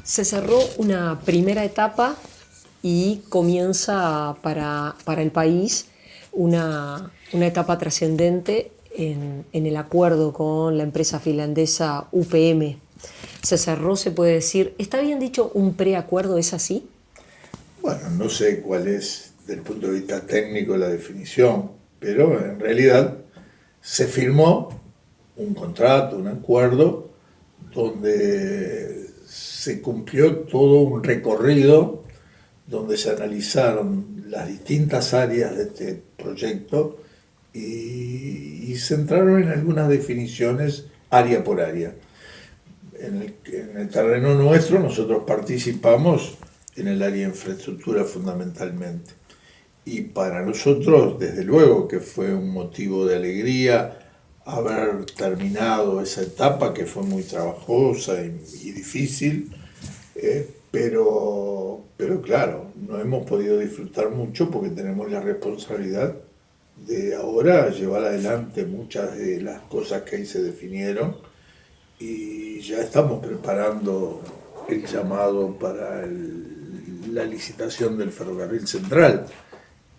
Se cerró una primera etapa y comienza para el país una etapa trascendente en el acuerdo con la empresa finlandesa UPM. Se cerró, se puede decir, ¿está bien dicho un preacuerdo? ¿Es así? Bueno, no sé cuál es desde el punto de vista técnico la definición, pero en realidad se firmó un contrato, un acuerdo, donde se cumplió todo un recorrido, donde se analizaron las distintas áreas de este proyecto y se entraron en algunas definiciones área por área. En el terreno nuestro nosotros participamos en el área de infraestructura fundamentalmente. Y para nosotros, desde luego, que fue un motivo de alegría haber terminado esa etapa que fue muy trabajosa y difícil, pero claro, no hemos podido disfrutar mucho porque tenemos la responsabilidad de ahora llevar adelante muchas de las cosas que ahí se definieron y ya estamos preparando el llamado para la licitación del ferrocarril central,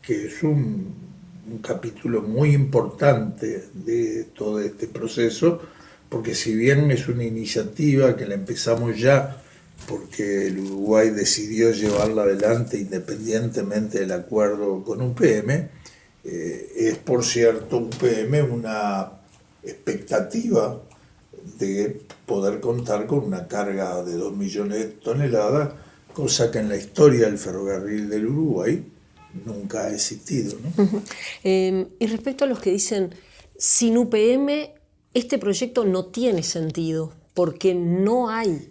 que es un capítulo muy importante de todo este proceso, porque si bien es una iniciativa que la empezamos ya porque el Uruguay decidió llevarla adelante independientemente del acuerdo con UPM, es por cierto UPM una expectativa de poder contar con una carga de 2 millones de toneladas, cosa que en la historia del ferrocarril del Uruguay nunca ha existido, ¿no? Y respecto a los que dicen, sin UPM este proyecto no tiene sentido, porque no hay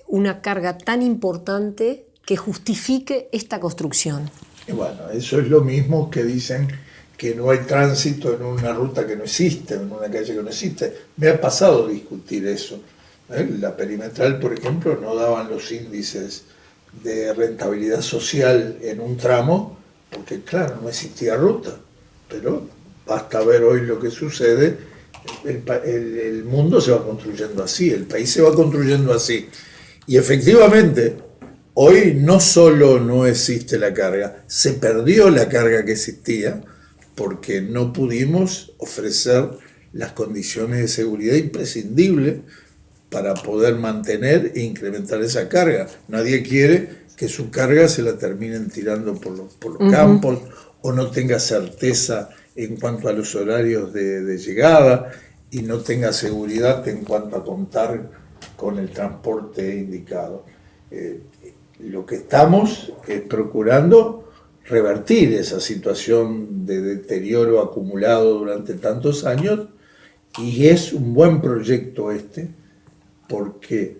una carga tan importante que justifique esta construcción. Y bueno, eso es lo mismo que dicen que no hay tránsito en una ruta que no existe, en una calle que no existe. Me ha pasado discutir eso. La perimetral, por ejemplo, no daban los índices de rentabilidad social en un tramo, porque claro, no existía ruta. Pero basta ver hoy lo que sucede, el mundo se va construyendo así, el país se va construyendo así. Y efectivamente, hoy no solo no existe la carga, se perdió la carga que existía porque no pudimos ofrecer las condiciones de seguridad imprescindibles para poder mantener e incrementar esa carga. Nadie quiere que su carga se la terminen tirando por los campos o no tenga certeza en cuanto a los horarios de llegada y no tenga seguridad en cuanto a contar con el transporte indicado. Lo que estamos es procurando revertir esa situación de deterioro acumulado durante tantos años y es un buen proyecto este porque,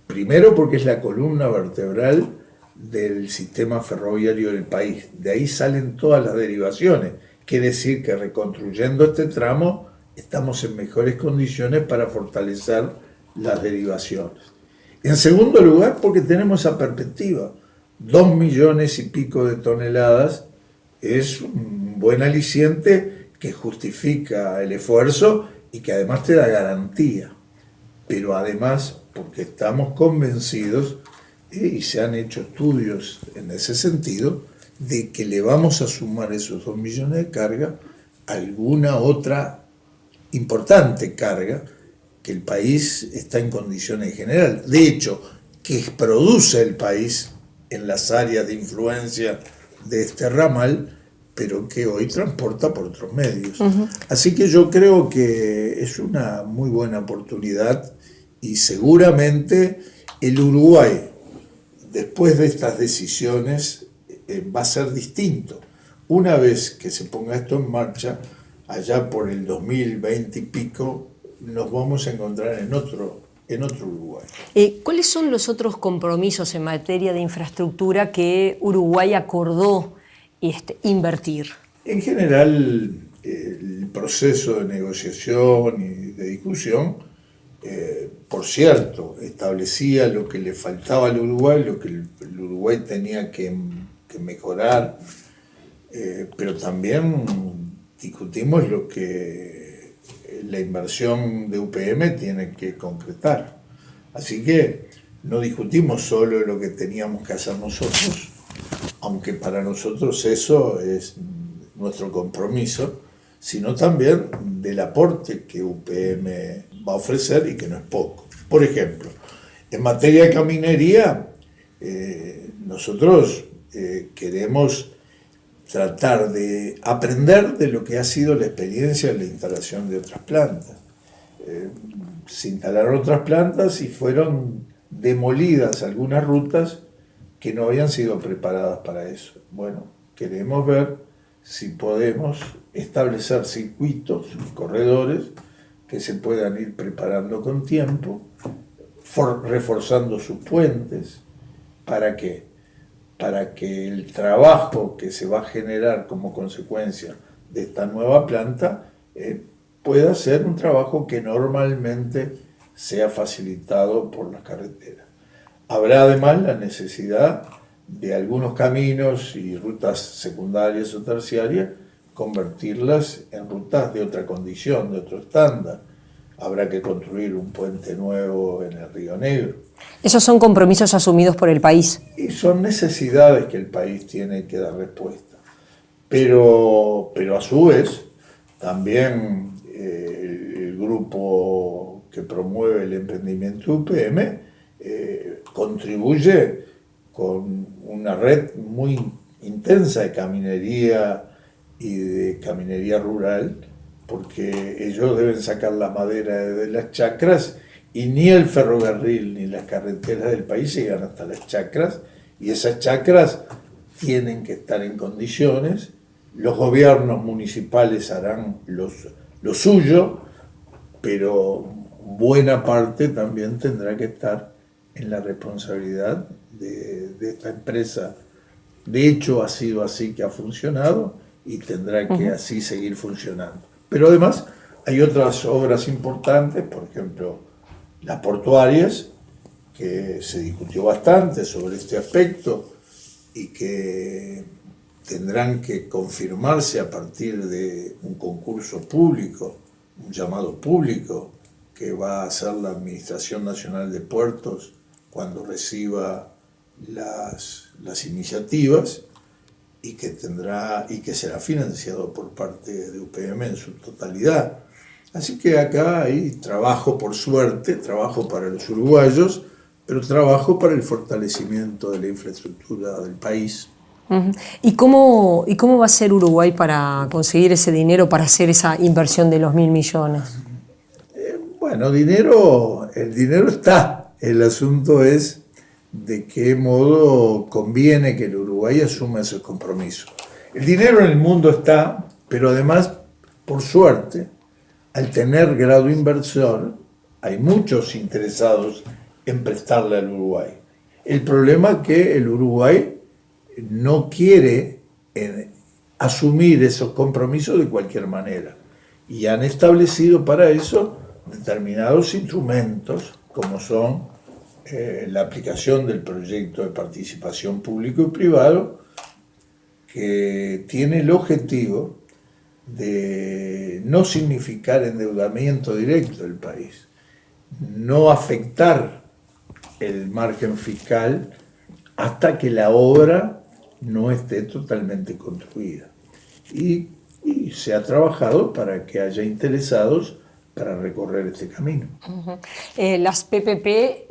primero porque es la columna vertebral del sistema ferroviario del país, de ahí salen todas las derivaciones, quiere decir que reconstruyendo este tramo estamos en mejores condiciones para fortalecer las derivaciones. En segundo lugar, porque tenemos esa perspectiva. 2 millones y pico de toneladas es un buen aliciente que justifica el esfuerzo y que además te da garantía. Pero además, porque estamos convencidos, y se han hecho estudios en ese sentido, de que le vamos a sumar esos 2 millones de carga a alguna otra importante carga que el país está en condiciones en general. De hecho, que produce el país en las áreas de influencia de este ramal, pero que hoy transporta por otros medios. Así que yo creo que es una muy buena oportunidad y seguramente el Uruguay, después de estas decisiones, va a ser distinto. Una vez que se ponga esto en marcha, allá por el 2020 y pico, nos vamos a encontrar en otro Uruguay. ¿Cuáles son los otros compromisos en materia de infraestructura que Uruguay acordó invertir? En general, el proceso de negociación y de discusión, por cierto, establecía lo que le faltaba al Uruguay, lo que el Uruguay tenía que mejorar, pero también discutimos lo que la inversión de UPM tiene que concretar. Así que no discutimos solo lo que teníamos que hacer nosotros, aunque para nosotros eso es nuestro compromiso, sino también del aporte que UPM va a ofrecer y que no es poco. Por ejemplo, en materia de caminería, nosotros queremos tratar de aprender de lo que ha sido la experiencia de la instalación de otras plantas. Se instalaron otras plantas y fueron demolidas algunas rutas que no habían sido preparadas para eso. Bueno, queremos ver si podemos establecer circuitos, corredores, que se puedan ir preparando con tiempo, reforzando sus puentes. ¿Para qué? Para que el trabajo que se va a generar como consecuencia de esta nueva planta pueda ser un trabajo que normalmente sea facilitado por las carreteras. Habrá además la necesidad de algunos caminos y rutas secundarias o terciarias convertirlas en rutas de otra condición, de otro estándar. Habrá que construir un puente nuevo en el Río Negro. Esos son compromisos asumidos por el país. Y son necesidades que el país tiene que dar respuesta. Pero a su vez, también el grupo que promueve el emprendimiento UPM contribuye con una red muy intensa de caminería y de caminería rural, porque ellos deben sacar la madera de las chacras y ni el ferrocarril ni las carreteras del país llegan hasta las chacras, y esas chacras tienen que estar en condiciones. Los gobiernos municipales harán lo suyo, pero buena parte también tendrá que estar en la responsabilidad de esta empresa. De hecho, ha sido así que ha funcionado y tendrá que así seguir funcionando. Pero además hay otras obras importantes, por ejemplo, las portuarias, que se discutió bastante sobre este aspecto y que tendrán que confirmarse a partir de un concurso público, un llamado público, que va a hacer la Administración Nacional de Puertos cuando reciba las iniciativas, y que será financiado por parte de UPM en su totalidad. Así que acá hay trabajo, por suerte, trabajo para los uruguayos, pero trabajo para el fortalecimiento de la infraestructura del país. ¿Y cómo va a ser Uruguay para conseguir ese dinero, para hacer esa inversión de los 1.000 millones? Bueno, el dinero está. El asunto es de qué modo conviene que el Uruguay asuma esos compromisos. El dinero en el mundo está, pero además, por suerte, al tener grado inversor, hay muchos interesados en prestarle al Uruguay. El problema es que el Uruguay no quiere asumir esos compromisos de cualquier manera, y han establecido para eso determinados instrumentos, como son la aplicación del proyecto de participación público y privado, que tiene el objetivo de no significar endeudamiento directo del país, no afectar el margen fiscal hasta que la obra no esté totalmente construida. Y se ha trabajado para que haya interesados para recorrer este camino. Las PPP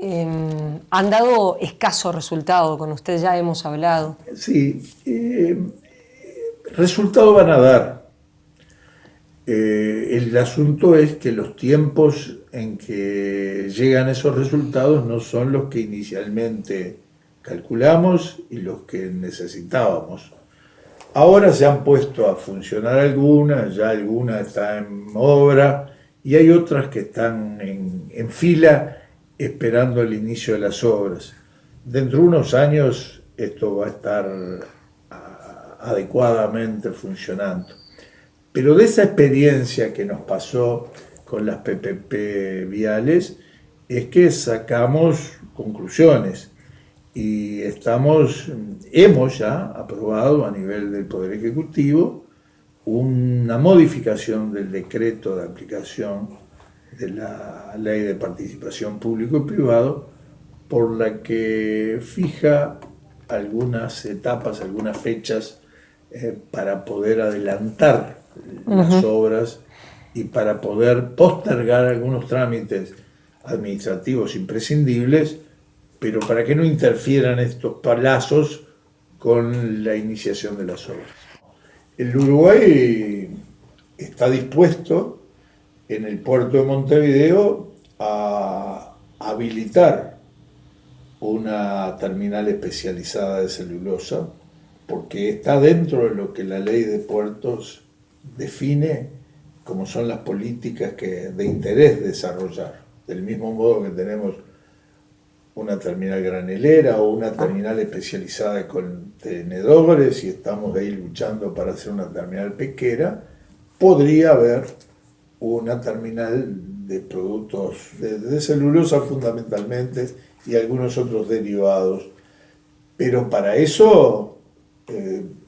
han dado escaso resultado, con usted ya hemos hablado. Sí, resultados van a dar. El asunto es que los tiempos en que llegan esos resultados no son los que inicialmente calculamos y los que necesitábamos. Ahora se han puesto a funcionar algunas, ya algunas están en obra, y hay otras que están en fila esperando el inicio de las obras. Dentro de unos años esto va a estar adecuadamente funcionando. Pero de esa experiencia que nos pasó con las PPP viales es que sacamos conclusiones y hemos ya aprobado a nivel del Poder Ejecutivo una modificación del decreto de aplicación de la Ley de Participación Público y Privado, por la que fija algunas etapas, algunas fechas para poder adelantar las obras y para poder postergar algunos trámites administrativos imprescindibles, pero para que no interfieran estos plazos con la iniciación de las obras. El Uruguay está dispuesto en el puerto de Montevideo a habilitar una terminal especializada de celulosa, porque está dentro de lo que la ley de puertos define como son las políticas de interés desarrollar. Del mismo modo que tenemos una terminal granelera o una terminal especializada de contenedores y estamos ahí luchando para hacer una terminal pesquera, podría haber una terminal de productos de celulosa fundamentalmente y algunos otros derivados. Pero para eso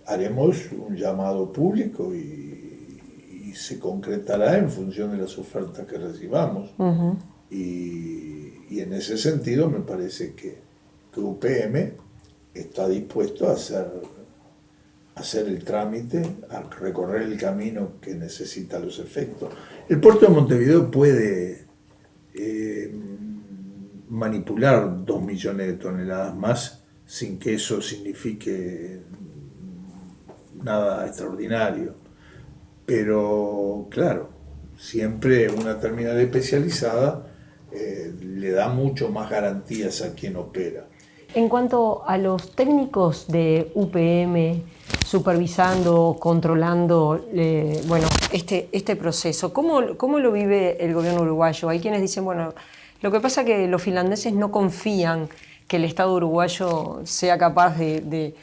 haremos un llamado público y se concretará en función de las ofertas que recibamos. Y en ese sentido me parece que UPM está dispuesto a hacer el trámite, a recorrer el camino que necesita los efectos. El puerto de Montevideo puede manipular 2 millones de toneladas más sin que eso signifique nada extraordinario. Pero claro, siempre una terminal especializada le da mucho más garantías a quien opera. En cuanto a los técnicos de UPM supervisando, controlando este proceso, ¿cómo lo vive el gobierno uruguayo? Hay quienes dicen, bueno, lo que pasa es que los finlandeses no confían que el Estado uruguayo sea capaz de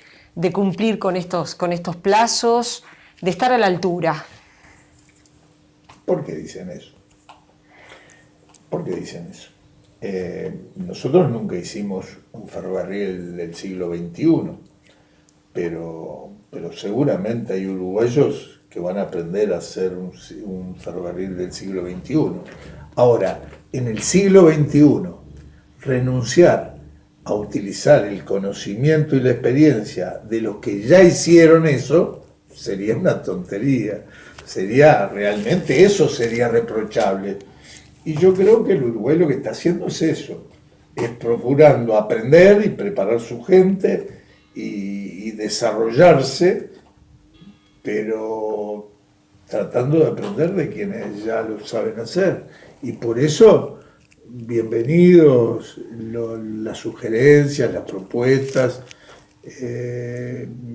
cumplir con estos plazos, de estar a la altura. ¿Por qué dicen eso? ¿Por qué dicen eso? Nosotros nunca hicimos un ferrocarril del siglo XXI, pero seguramente hay uruguayos que van a aprender a hacer un ferrocarril del siglo XXI. Ahora, en el siglo XXI, renunciar a utilizar el conocimiento y la experiencia de los que ya hicieron eso sería una tontería. Eso sería reprochable. Y yo creo que el Uruguay lo que está haciendo es eso, es procurando aprender y preparar su gente y desarrollarse, pero tratando de aprender de quienes ya lo saben hacer. Y por eso, bienvenidos las sugerencias, las propuestas,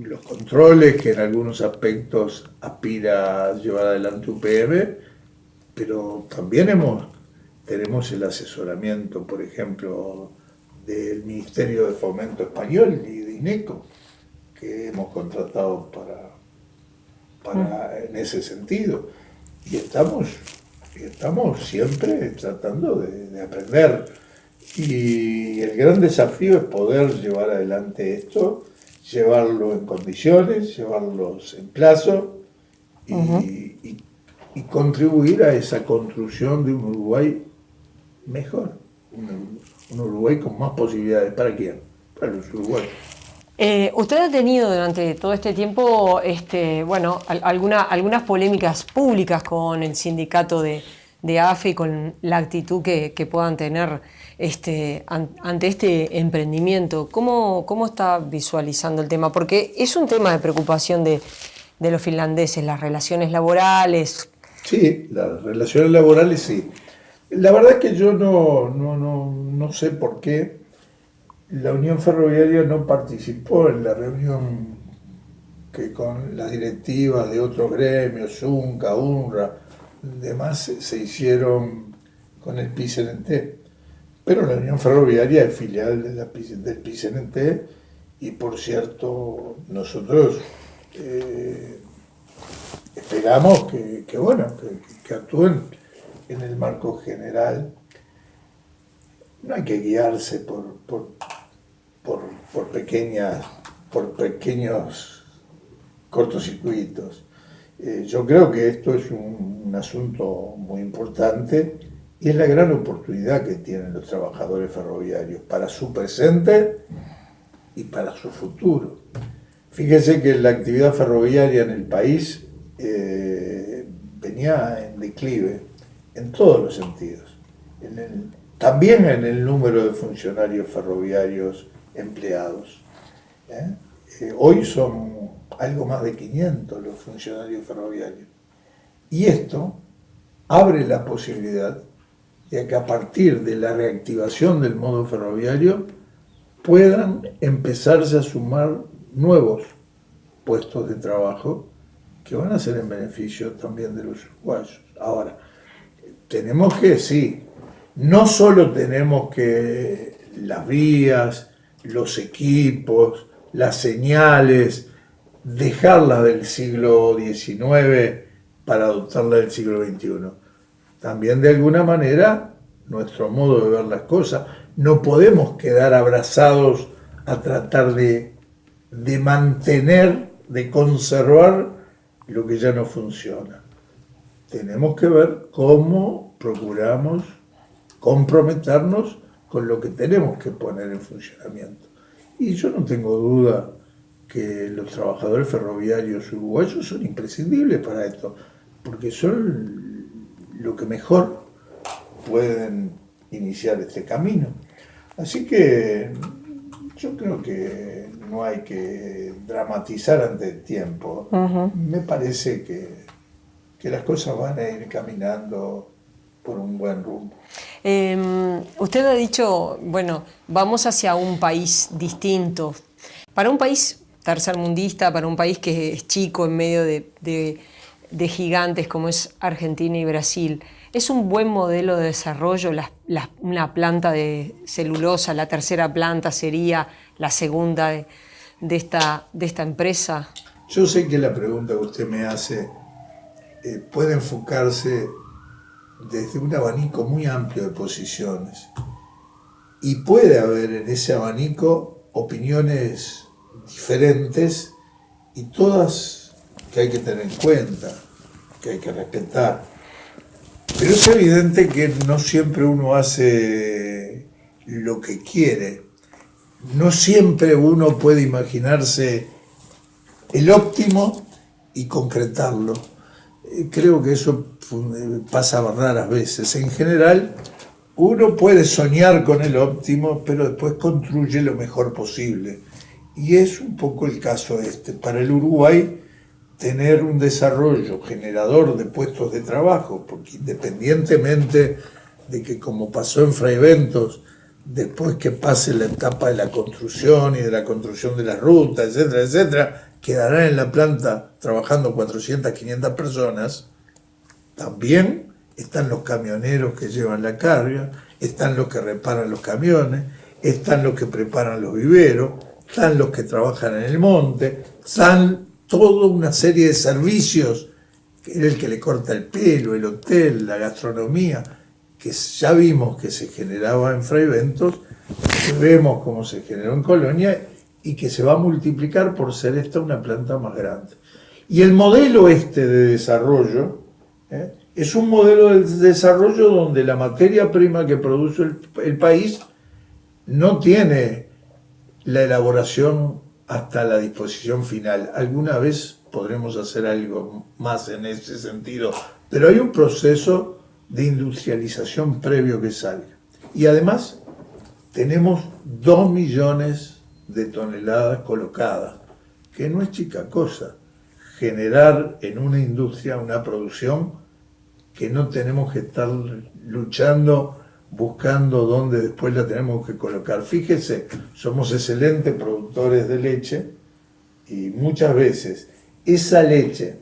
los controles que en algunos aspectos aspira a llevar adelante UPM, pero también tenemos el asesoramiento, por ejemplo, del Ministerio de Fomento Español y de INECO, que hemos contratado en ese sentido. Y estamos siempre tratando de aprender. Y el gran desafío es poder llevar adelante esto, llevarlo en condiciones, llevarlos en plazo y contribuir a esa construcción de un Uruguay mejor, un Uruguay con más posibilidades. ¿Para quién? Para los uruguayos. Usted ha tenido durante todo este tiempo algunas polémicas públicas con el sindicato de AFE y con la actitud que puedan tener ante este emprendimiento. ¿Cómo está visualizando el tema? Porque es un tema de preocupación de los finlandeses, las relaciones laborales. Sí, las relaciones laborales sí. La verdad es que yo no sé por qué la Unión Ferroviaria no participó en la reunión que con las directivas de otros gremios, UNCA, UNRWA, demás se hicieron con el PICNT. Pero la Unión Ferroviaria es filial del PICNT y, por cierto, nosotros esperamos que actúen en el marco general. No hay que guiarse por pequeños cortocircuitos. Yo creo que esto es un asunto muy importante y es la gran oportunidad que tienen los trabajadores ferroviarios para su presente y para su futuro. Fíjese que la actividad ferroviaria en el país venía en declive en todos los sentidos. También en el número de funcionarios ferroviarios empleados. Hoy son algo más de 500 los funcionarios ferroviarios. Y esto abre la posibilidad de que a partir de la reactivación del modo ferroviario puedan empezarse a sumar nuevos puestos de trabajo que van a ser en beneficio también de los uruguayos. Ahora, tenemos que, sí, no solo tenemos que las vías, los equipos, las señales, dejarlas del siglo XIX para adoptarlas del siglo XXI. También de alguna manera nuestro modo de ver las cosas. No podemos quedar abrazados a tratar de mantener, de conservar lo que ya no funciona. Tenemos que ver cómo procuramos comprometernos con lo que tenemos que poner en funcionamiento. Y yo no tengo duda que los trabajadores ferroviarios uruguayos son imprescindibles para esto, porque son lo que mejor pueden iniciar este camino. Así que yo creo que no hay que dramatizar ante el tiempo. Me parece que las cosas van a ir caminando por un buen rumbo. Usted ha dicho, bueno, vamos hacia un país distinto. Para un país tercermundista, para un país que es chico en medio de gigantes como es Argentina y Brasil, ¿es un buen modelo de desarrollo una planta de celulosa? ¿La tercera planta sería la segunda de esta empresa? Yo sé que la pregunta que usted me hace puede enfocarse desde un abanico muy amplio de posiciones y puede haber en ese abanico opiniones diferentes y todas que hay que tener en cuenta, que hay que respetar. Pero es evidente que no siempre uno hace lo que quiere. No siempre uno puede imaginarse el óptimo y concretarlo. Creo que eso pasa raras veces. En general, uno puede soñar con el óptimo, pero después construye lo mejor posible. Y es un poco el caso este. Para el Uruguay, tener un desarrollo generador de puestos de trabajo, porque independientemente de que, como pasó en Fray Bentos, después que pase la etapa de la construcción y de la construcción de las rutas, etcétera, etcétera, quedarán en la planta trabajando 400, 500 personas. También están los camioneros que llevan la carga, están los que reparan los camiones, están los que preparan los viveros, están los que trabajan en el monte, están toda una serie de servicios, el que le corta el pelo, el hotel, la gastronomía, que ya vimos que se generaba en Fray Bentos, que vemos cómo se generó en Colonia y que se va a multiplicar por ser esta una planta más grande. Y el modelo este de desarrollo es un modelo de desarrollo donde la materia prima que produce el país no tiene la elaboración hasta la disposición final. Alguna vez podremos hacer algo más en ese sentido, pero hay un proceso de industrialización previo que salga. Y además tenemos 2 millones de toneladas colocadas, que no es chica cosa. Generar en una industria una producción que no tenemos que estar luchando, buscando dónde después la tenemos que colocar. Fíjese, somos excelentes productores de leche y muchas veces esa leche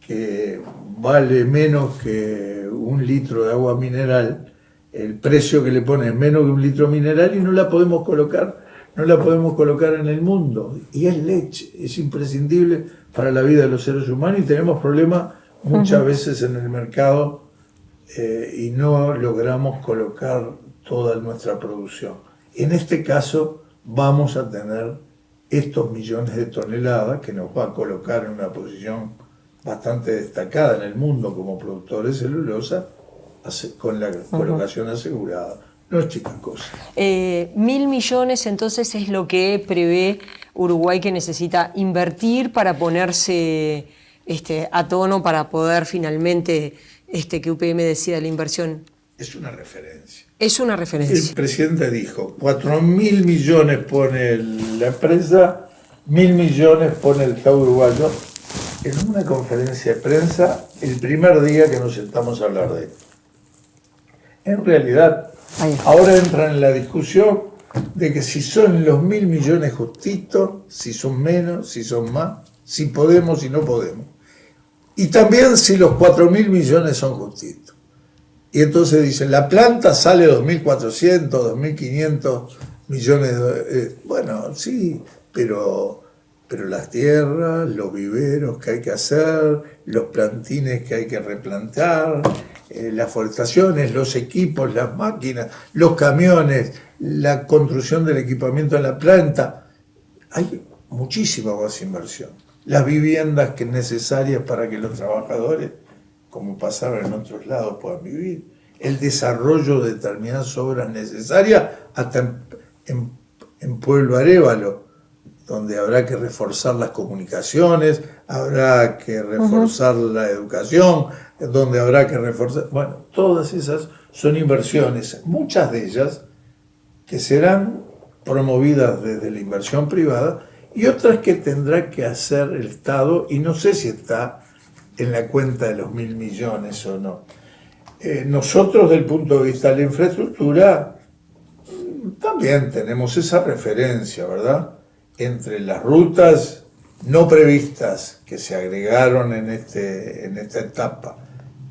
que vale menos que 1 litro de agua mineral, el precio que le pone es menos que 1 litro mineral y no la podemos colocar en el mundo. Y es leche, es imprescindible para la vida de los seres humanos y tenemos problemas muchas veces en el mercado y no logramos colocar toda nuestra producción. En este caso vamos a tener estos millones de toneladas que nos va a colocar en una posición bastante destacada en el mundo como productor de celulosa, con la colocación asegurada. No es chica cosa. 1.000 millones entonces es lo que prevé Uruguay que necesita invertir para ponerse a tono, para poder finalmente que UPM decida la inversión. Es una referencia. Es una referencia. El presidente dijo, 4.000 millones pone la empresa, 1.000 millones pone el Estado uruguayo. En una conferencia de prensa, el primer día que nos sentamos a hablar de esto. En realidad, ahora entran en la discusión de que si son los 1.000 millones justitos, si son menos, si son más, si podemos, si no podemos. Y también si los 4.000 millones son justitos. Y entonces dicen, la planta sale 2.400, 2.500 millones de... bueno, sí, pero las tierras, los viveros que hay que hacer, los plantines que hay que replantar, las forestaciones, los equipos, las máquinas, los camiones, la construcción del equipamiento en la planta, hay muchísima más inversión. Las viviendas que necesarias para que los trabajadores, como pasaba en otros lados, puedan vivir. El desarrollo de determinadas obras necesarias, hasta en Pueblo Arévalo, donde habrá que reforzar las comunicaciones, habrá que reforzar la educación, donde habrá que reforzar... Bueno, todas esas son inversiones, muchas de ellas que serán promovidas desde la inversión privada y otras que tendrá que hacer el Estado, y no sé si está en la cuenta de los 1.000 millones o no. Nosotros, desde el punto de vista de la infraestructura, también tenemos esa referencia, ¿verdad?, entre las rutas no previstas que se agregaron en esta etapa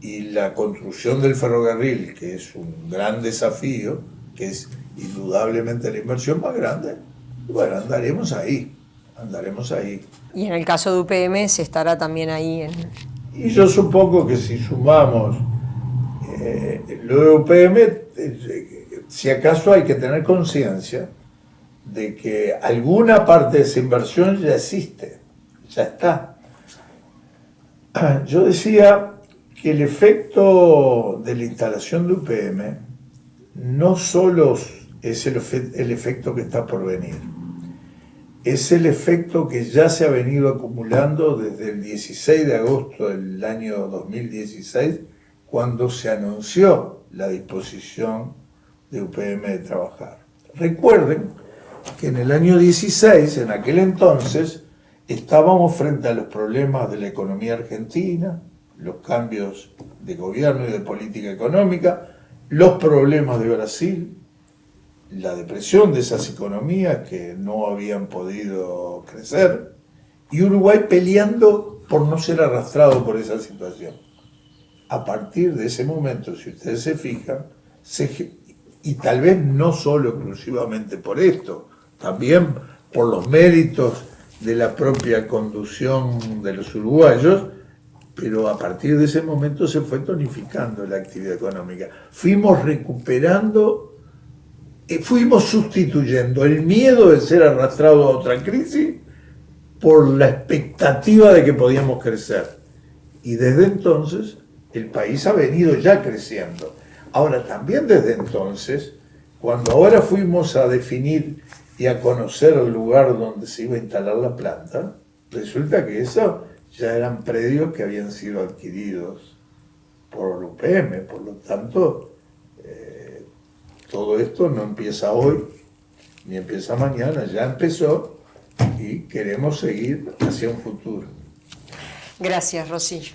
y la construcción del ferrocarril, que es un gran desafío, que es indudablemente la inversión más grande. Bueno, andaremos ahí. Y en el caso de UPM se estará también ahí. Y yo supongo que si sumamos lo de UPM, si acaso hay que tener conciencia de que alguna parte de esa inversión ya existe, ya está. Yo decía que el efecto de la instalación de UPM no solo es el efecto que está por venir, es el efecto que ya se ha venido acumulando desde el 16 de agosto del año 2016, cuando se anunció la disposición de UPM de trabajar. Recuerden que en el año 16, en aquel entonces, estábamos frente a los problemas de la economía argentina, los cambios de gobierno y de política económica, los problemas de Brasil, la depresión de esas economías que no habían podido crecer, y Uruguay peleando por no ser arrastrado por esa situación. A partir de ese momento, si ustedes se fijan, y tal vez no solo exclusivamente por esto, también por los méritos de la propia conducción de los uruguayos, pero a partir de ese momento se fue tonificando la actividad económica. Fuimos recuperando, fuimos sustituyendo el miedo de ser arrastrado a otra crisis por la expectativa de que podíamos crecer. Y desde entonces el país ha venido ya creciendo. Ahora, también desde entonces, cuando ahora fuimos a definir y a conocer el lugar donde se iba a instalar la planta, resulta que eso ya eran predios que habían sido adquiridos por UPM. Por lo tanto, todo esto no empieza hoy, ni empieza mañana, ya empezó y queremos seguir hacia un futuro. Gracias, Rosy.